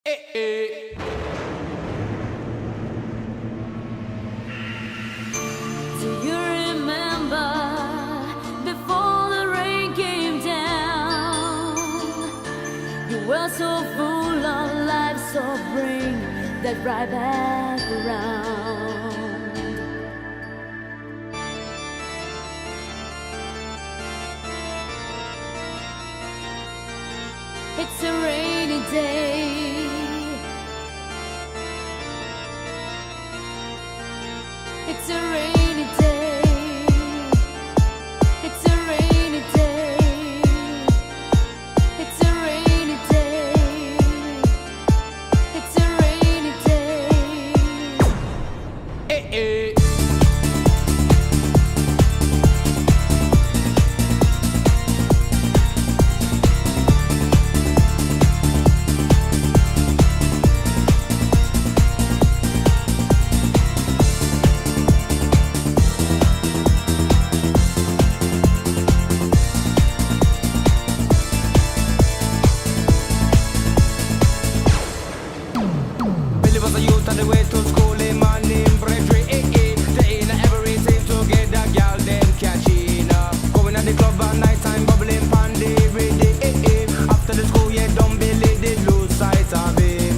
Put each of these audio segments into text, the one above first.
Do you remember before the rain came down? You were so full of life, so bring that right back around. It's a rainy day. It's a rainy day. It's a rainy day. It's a rainy day. It's a rainy day. On the way to school, him and him brethren, they ain't everything together, girl, them catching up. Going at the club at night time, bubbling pan the ready, after the school, yeah, don't believe the lose sight of him.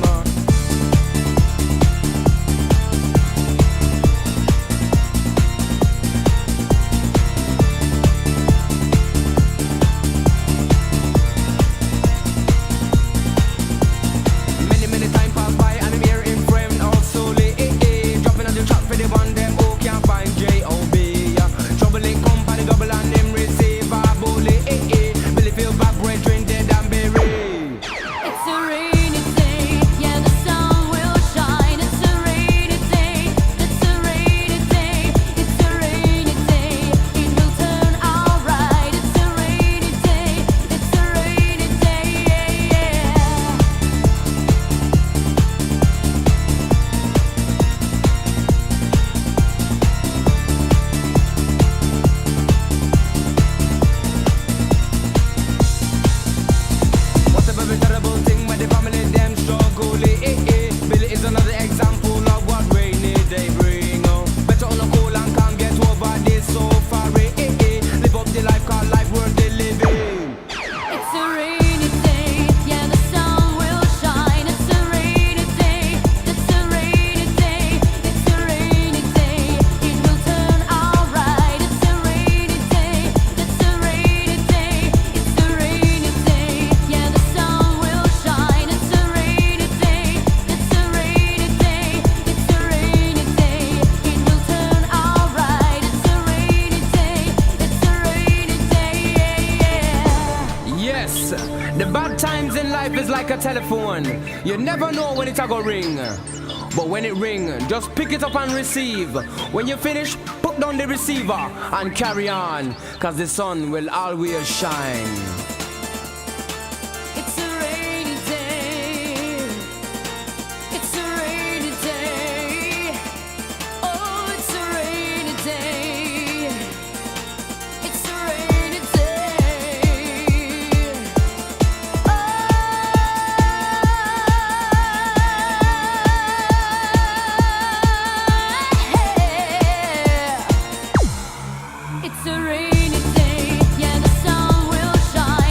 Many time pass by and I'm here in frame also dropping on the track for the one them who can't find J.O.B. Trouble it come by the double and them receive a bully. Billy feel back brethren dead and buried. It's a rainy day, yeah, the sun will shine. It's a rainy day, it's a rainy day, it's a rainy day. It will turn alright. It's a rainy day, it's a rainy day, yeah. What's a very terrible thing when the family them struggle? Billy is another example of what rainy day bring. Better on a cool and can't get over this so far. Live up the life, call life worth the living. It's a rainy day, yeah, the sun will shine. It's a rainy day, it's a rainy day, it's a rainy day. It will turn alright. It's a rainy day, it's a rainy day, it's a rainy day. Yeah, the sun will shine. It's a rainy day, it's a rainy day, it's a rainy day. It will turn alright. It's a rainy day, it's a rainy day, yeah. Yes, the bad times in life is like a telephone. You never know when it's a go ring. But when it ring, just pick it up and receive. When you finish, put down the receiver and carry on, cause the sun will always shine. It's a rainy day. It's a rainy day. Oh, it's a rainy day. It's a rainy day. It's a rainy day. Yeah, the sun will shine.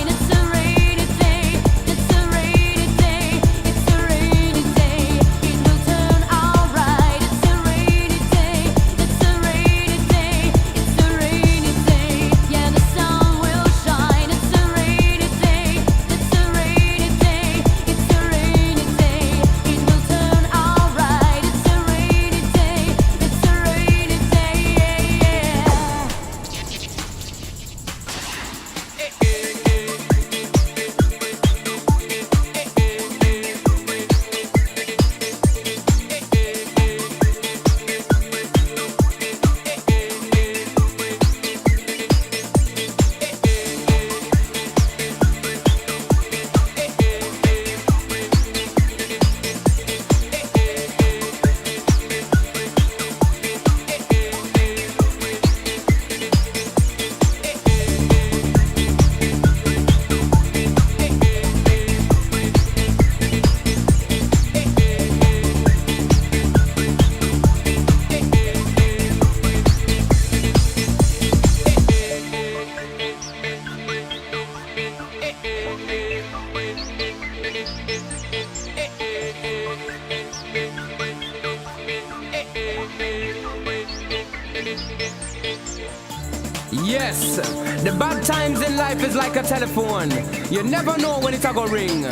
Yes, the bad times in life is like a telephone. You never know when it's a go ring.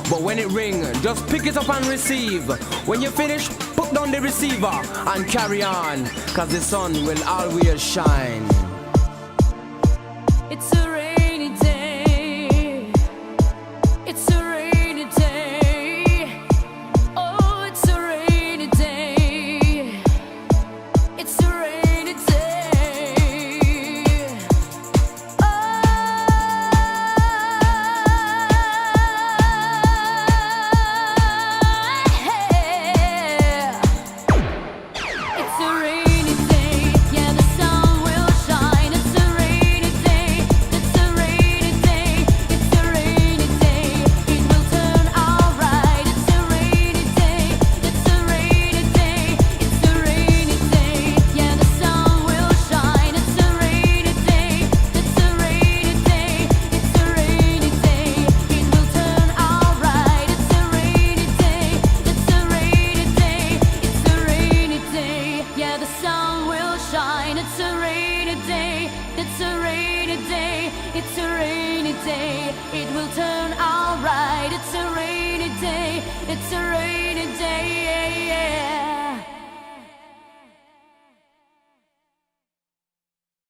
But when it ring, just pick it up and receive. When you finish, put down the receiver and carry on, cause the sun will always shine. It's a rainy day. It's a rainy day. Oh, it's a rainy day. It's a rainy day. Oh, yeah. It's a rainy day. Yeah, the sun will shine. It's a rainy day. It's a rainy day. It's a rainy day. It will turn alright. It's a rainy day. It's a rainy day. It's a rainy day. Yeah, the sun will shine. It's a rainy day. It's a rainy day. It's a rainy day. It will turn alright. It's a rainy day. It's a rainy day. It's a rainy day. Yeah, the sun will shine. It's a rainy day. It's a rainy day. It's a rainy day. It will turn alright. It's a rainy day. It's a rainy day. Yeah, yeah.